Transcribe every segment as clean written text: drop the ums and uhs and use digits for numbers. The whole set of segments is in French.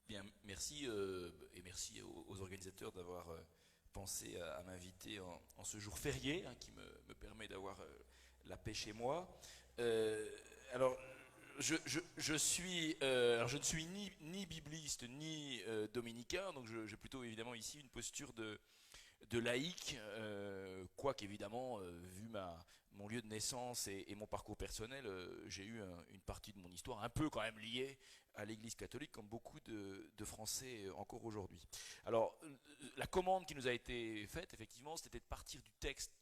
Bien, merci et merci aux organisateurs d'avoir pensé à m'inviter en ce jour férié qui me permet d'avoir la paix chez moi. Euh, alors, alors je ne suis ni bibliste ni dominicain, donc j'ai plutôt évidemment ici une posture de laïc, quoique évidemment, vu mon lieu de naissance et mon parcours personnel, j'ai eu une partie de mon histoire un peu quand même liée à l'Église catholique, comme beaucoup de Français encore aujourd'hui. Alors, la commande qui nous a été faite, effectivement, c'était de partir du texte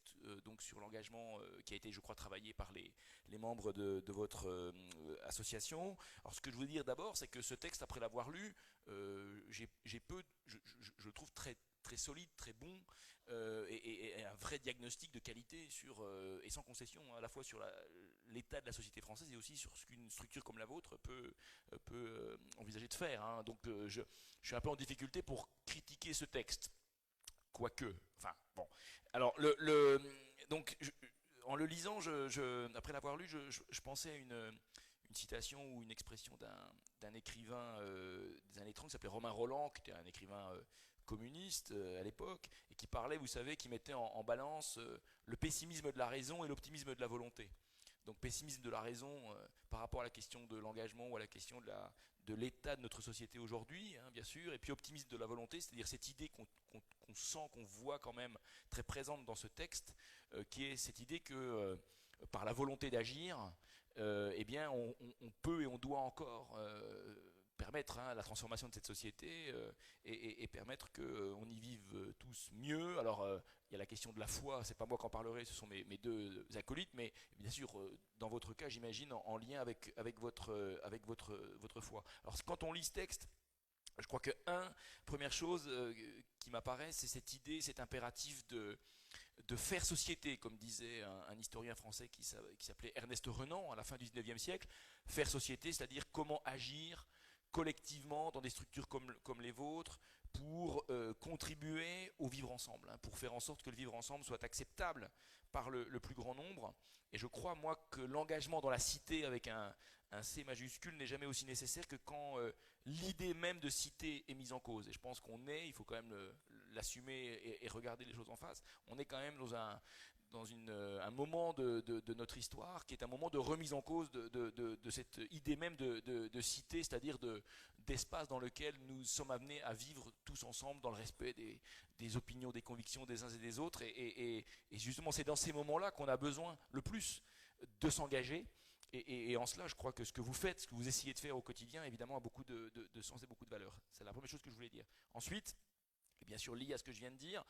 donc sur l'engagement qui a été, je crois, travaillé par les membres de votre association. Alors, ce que je veux dire d'abord, c'est que ce texte, après l'avoir lu, j'ai peu, je le trouve très solide, très bon, et un vrai diagnostic de qualité sur, et sans concession, à la fois sur l'état de la société française et aussi sur ce qu'une structure comme la vôtre peut envisager de faire. Donc je suis un peu en difficulté pour critiquer ce texte. Quoique, enfin bon. Alors donc en le lisant, après l'avoir lu, je pensais à une citation ou une expression d'un écrivain des années 30 qui s'appelait Romain Rolland, qui était un écrivain communiste à l'époque, et qui parlait, vous savez, qui mettait en balance le pessimisme de la raison et l'optimisme de la volonté. Donc pessimisme de la raison par rapport à la question de l'engagement ou à la question de l'état de notre société aujourd'hui, bien sûr, et puis optimisme de la volonté, c'est-à-dire cette idée qu'on sent, qu'on voit quand même très présente dans ce texte, qui est cette idée que par la volonté d'agir, eh bien, on peut et on doit encore permettre la transformation de cette société et permettre qu'on y vive tous mieux. Alors, il y a la question de la foi, c'est pas moi qui en parlerai, ce sont mes deux acolytes, mais bien sûr, dans votre cas, j'imagine, en lien avec votre foi. Alors, quand on lit ce texte, je crois que, première chose qui m'apparaît, c'est cette idée, cet impératif de faire société, comme disait un historien français qui s'appelait Ernest Renan à la fin du 19e siècle. Faire société, c'est-à-dire comment agir collectivement dans des structures comme les vôtres pour contribuer au vivre ensemble, pour faire en sorte que le vivre ensemble soit acceptable par le plus grand nombre. Et je crois, moi, que l'engagement dans la cité avec un C majuscule n'est jamais aussi nécessaire que quand l'idée même de cité est mise en cause. Et je pense il faut quand même l'assumer et regarder les choses en face, on est quand même dans un moment de notre histoire qui est un moment de remise en cause de cette idée même de cité, c'est-à-dire d'espace dans lequel nous sommes amenés à vivre tous ensemble dans le respect des opinions, des convictions des uns et des autres. Et justement, c'est dans ces moments-là qu'on a besoin le plus de s'engager. Et en cela, je crois que ce que vous faites, ce que vous essayez de faire au quotidien, évidemment, a beaucoup de sens et beaucoup de valeur. C'est la première chose que je voulais dire. Ensuite, et bien sûr lié à ce que je viens de dire,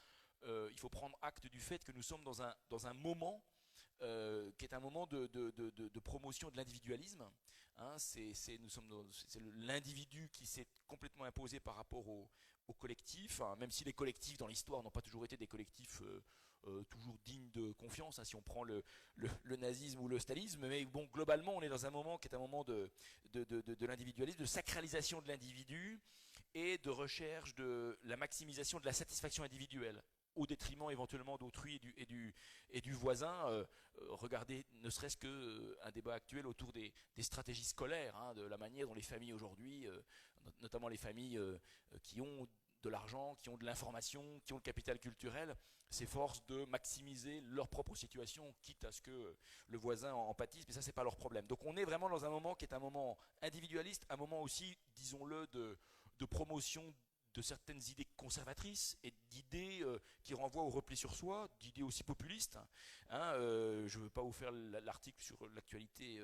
il faut prendre acte du fait que nous sommes dans un moment qui est un moment de promotion de l'individualisme. C'est l'individu qui s'est complètement imposé par rapport au collectif, même si les collectifs dans l'histoire n'ont pas toujours été des collectifs toujours dignes de confiance, si on prend le nazisme ou le stalinisme. Mais bon, globalement, on est dans un moment qui est un moment de l'individualisme, de sacralisation de l'individu et de recherche de la maximisation de la satisfaction individuelle au détriment éventuellement d'autrui et du voisin. Regardez ne serait-ce qu'un débat actuel autour des stratégies scolaires, de la manière dont les familles aujourd'hui, notamment les familles qui ont de l'argent, qui ont de l'information, qui ont le capital culturel, s'efforcent de maximiser leur propre situation, quitte à ce que le voisin en pâtisse, mais ça c'est pas leur problème. Donc on est vraiment dans un moment qui est un moment individualiste, un moment aussi, disons-le, de promotion de certaines idées conservatrices et d'idées qui renvoient au repli sur soi, d'idées aussi populistes. Je ne veux pas vous faire l'article sur l'actualité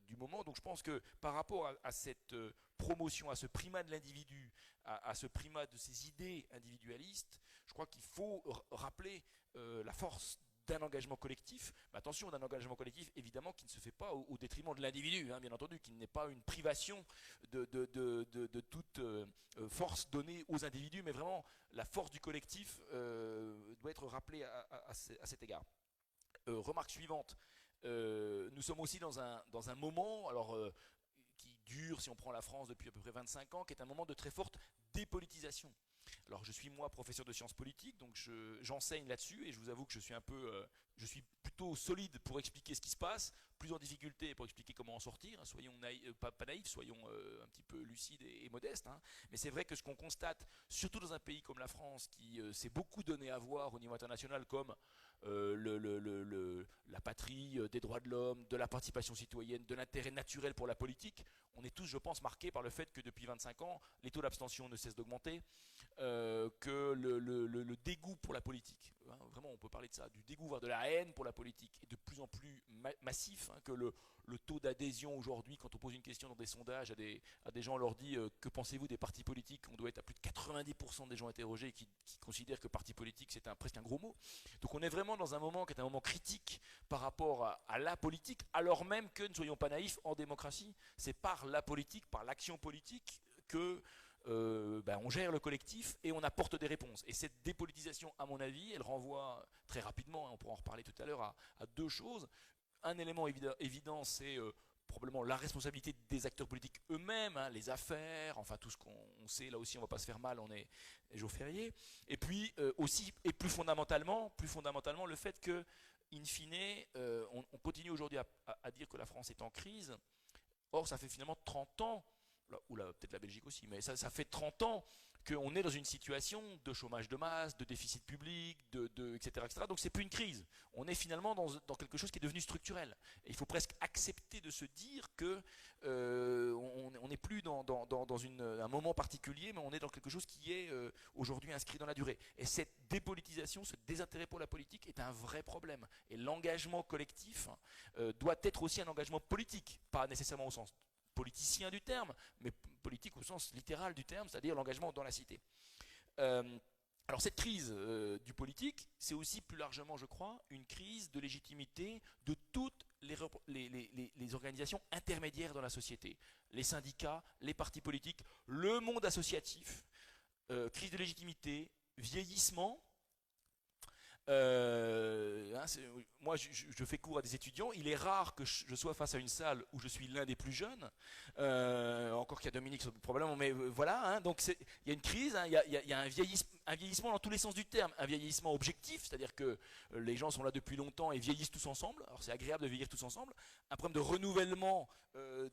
du moment, donc je pense que par rapport à cette promotion, à ce primat de l'individu, à ce primat de ces idées individualistes, je crois qu'il faut rappeler la force d'un engagement collectif, mais attention, d'un engagement collectif évidemment qui ne se fait pas au détriment de l'individu, bien entendu, qui n'est pas une privation de toute force donnée aux individus, mais vraiment la force du collectif doit être rappelée à cet égard. Remarque suivante, nous sommes aussi dans un moment, alors qui dure, si on prend la France depuis à peu près 25 ans, qui est un moment de très forte dépolitisation. Alors je suis moi professeur de sciences politiques, donc j'enseigne là-dessus et je vous avoue que je suis plutôt plutôt solides pour expliquer ce qui se passe, plus en difficulté pour expliquer comment en sortir. Hein. Soyons pas naïfs, soyons un petit peu lucides et modestes. Hein. Mais c'est vrai que ce qu'on constate, surtout dans un pays comme la France, qui s'est beaucoup donné à voir au niveau international comme la patrie des droits de l'homme, de la participation citoyenne, de l'intérêt naturel pour la politique, on est tous, je pense, marqués par le fait que depuis 25 ans, les taux d'abstention ne cessent d'augmenter, que le dégoût pour la politique, hein, vraiment on peut parler de ça, du dégoût, voire de la haine pour la politique est de plus en plus massif, hein, que le taux d'adhésion aujourd'hui, quand on pose une question dans des sondages à des gens, on leur dit que pensez-vous des partis politiques, on doit être à plus de 90% des gens interrogés qui considèrent que parti politique c'est presque un gros mot. Donc on est vraiment dans un moment qui est un moment critique par rapport à la politique, alors même que, ne soyons pas naïfs, en démocratie, c'est par la politique, par l'action politique que on gère le collectif et on apporte des réponses. Et cette dépolitisation, à mon avis, elle renvoie très rapidement, hein, on pourra en reparler tout à l'heure, à deux choses. Un élément évident, c'est probablement la responsabilité des acteurs politiques eux-mêmes, hein, les affaires, enfin tout ce qu'on sait, là aussi on ne va pas se faire mal, on est jour férié. Et puis aussi, et plus fondamentalement, le fait que, in fine, on continue aujourd'hui à dire que la France est en crise. Or, ça fait finalement 30 ans, ou peut-être la Belgique aussi, mais ça fait 30 ans qu'on est dans une situation de chômage de masse, de déficit public, etc., etc. Donc c'est plus une crise. On est finalement dans quelque chose qui est devenu structurel. Et il faut presque accepter de se dire que on n'est plus dans un moment particulier, mais on est dans quelque chose qui est aujourd'hui inscrit dans la durée. Et cette dépolitisation, ce désintérêt pour la politique est un vrai problème. Et l'engagement collectif doit être aussi un engagement politique, pas nécessairement au sens politicien du terme, mais politique au sens littéral du terme, c'est-à-dire l'engagement dans la cité. Alors cette crise du politique, c'est aussi plus largement, je crois, une crise de légitimité de toutes les organisations intermédiaires dans la société. Les syndicats, les partis politiques, le monde associatif, crise de légitimité, vieillissement. Moi, je fais cours à des étudiants. Il est rare que je sois face à une salle où je suis l'un des plus jeunes. Encore qu'il y a Dominique sur le problème, mais voilà. Hein, donc il y a une crise, hein, il y a un vieillissement dans tous les sens du terme. Un vieillissement objectif, c'est-à-dire que les gens sont là depuis longtemps et vieillissent tous ensemble. Alors c'est agréable de vieillir tous ensemble. Un problème de renouvellement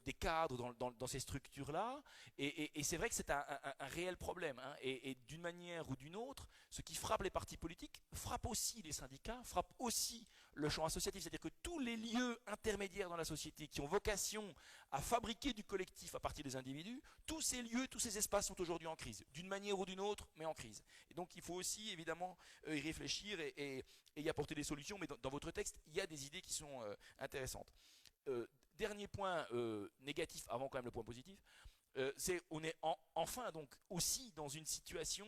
des cadres dans ces structures-là. Et c'est vrai que c'est un réel problème. Hein, et d'une manière ou d'une autre, ce qui frappe les partis politiques frappe aussi les syndicats, frappe aussi le champ associatif. C'est-à-dire que tous les lieux intermédiaires dans la société qui ont vocation à fabriquer du collectif à partir des individus, tous ces lieux, tous ces espaces sont aujourd'hui en crise, d'une manière ou d'une autre, mais en crise. Et donc il faut aussi évidemment y réfléchir et y apporter des solutions, mais dans votre texte, il y a des idées qui sont intéressantes. Dernier point négatif, avant quand même le point positif, c'est on est enfin donc aussi dans une situation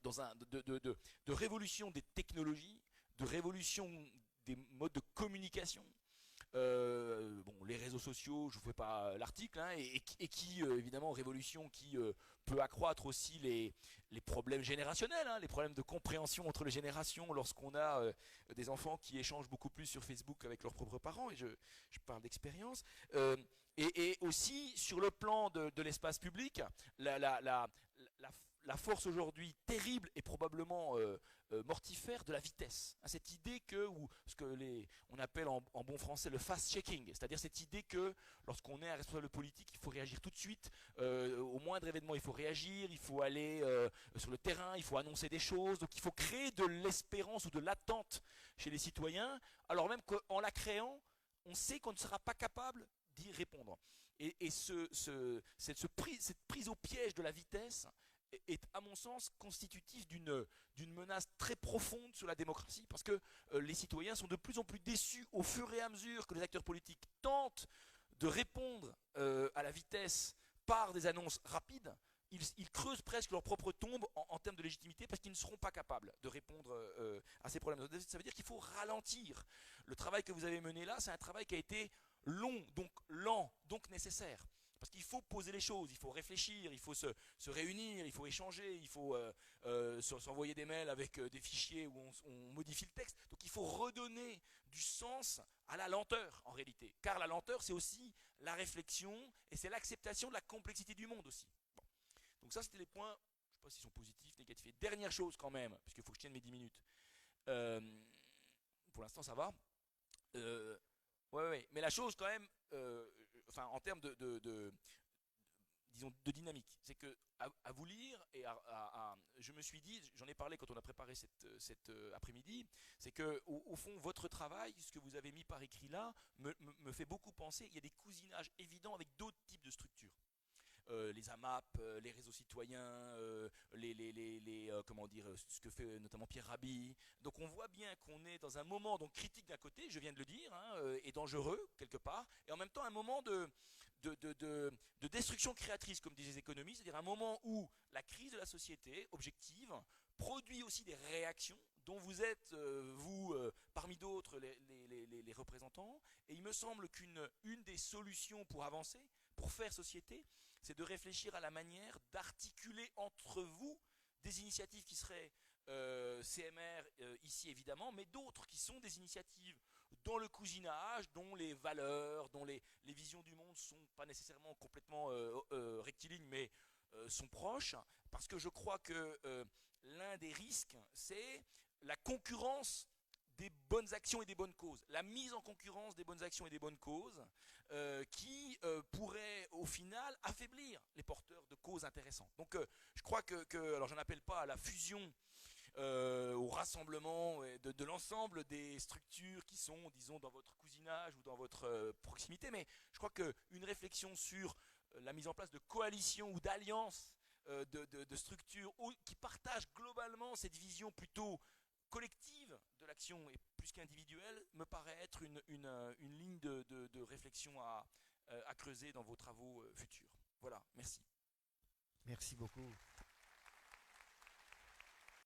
de révolution des technologies, de révolution des modes de communication. Les réseaux sociaux, je ne vous fais pas l'article, hein, et qui, évidemment, révolution qui peut accroître aussi les problèmes générationnels, hein, les problèmes de compréhension entre les générations lorsqu'on a des enfants qui échangent beaucoup plus sur Facebook avec leurs propres parents, et je parle d'expérience. Et aussi, sur le plan de l'espace public, la force aujourd'hui terrible et probablement mortifère de la vitesse. Cette idée que, ou ce que on appelle en bon français le fast-checking, c'est-à-dire cette idée que lorsqu'on est un responsable politique, il faut réagir tout de suite, au moindre événement il faut réagir, il faut aller sur le terrain, il faut annoncer des choses, donc il faut créer de l'espérance ou de l'attente chez les citoyens, alors même qu'en la créant, on sait qu'on ne sera pas capable d'y répondre. Et cette prise au piège de la vitesse est, à mon sens, constitutif d'une menace très profonde sur la démocratie, parce que les citoyens sont de plus en plus déçus au fur et à mesure que les acteurs politiques tentent de répondre à la vitesse par des annonces rapides. Ils creusent presque leur propre tombe en termes de légitimité parce qu'ils ne seront pas capables de répondre à ces problèmes. Ça veut dire qu'il faut ralentir. Le travail que vous avez mené là, c'est un travail qui a été long, donc lent, donc nécessaire. Parce qu'il faut poser les choses, il faut réfléchir, il faut se réunir, il faut échanger, il faut s'envoyer des mails avec des fichiers où on modifie le texte. Donc il faut redonner du sens à la lenteur en réalité. Car la lenteur, c'est aussi la réflexion et c'est l'acceptation de la complexité du monde aussi. Bon. Donc ça, c'était les points, je ne sais pas s'ils sont positifs, négatifs. Et dernière chose quand même, puisqu'il faut que je tienne mes 10 minutes. Pour l'instant, ça va. Euh, ouais, mais la chose quand même, enfin en termes disons de dynamique, c'est que à vous lire et je me suis dit, j'en ai parlé quand on a préparé cet après-midi, c'est que au fond votre travail, ce que vous avez mis par écrit là, me fait beaucoup penser. Il y a des cousinages évidents avec d'autres types de structures. Les AMAP, les réseaux citoyens, comment dire, ce que fait notamment Pierre Rabhi. Donc on voit bien qu'on est dans un moment donc critique d'un côté, je viens de le dire, hein, et dangereux quelque part, et en même temps un moment de destruction créatrice, comme disent les économistes, c'est-à-dire un moment où la crise de la société objective produit aussi des réactions dont vous êtes, vous, parmi d'autres, les représentants. Et il me semble qu'une des solutions pour avancer, pour faire société, c'est de réfléchir à la manière d'articuler entre vous des initiatives qui seraient CMR ici évidemment, mais d'autres qui sont des initiatives dans le cousinage, dont les valeurs, dont les visions du monde sont pas nécessairement complètement rectilignes, mais sont proches, parce que je crois que l'un des risques, c'est la concurrence des bonnes actions et des bonnes causes, la mise en concurrence des bonnes actions et des bonnes causes, qui pourrait au final affaiblir les porteurs de causes intéressantes. Donc je crois alors je n'appelle pas à la fusion, au rassemblement de l'ensemble des structures qui sont, disons, dans votre cousinage ou dans votre proximité, mais je crois qu'une réflexion sur la mise en place de coalitions ou d'alliances de structures qui partagent globalement cette vision plutôt collective de l'action et plus qu'individuelle me paraît être une ligne de réflexion à creuser dans vos travaux futurs. Voilà, merci. Merci beaucoup.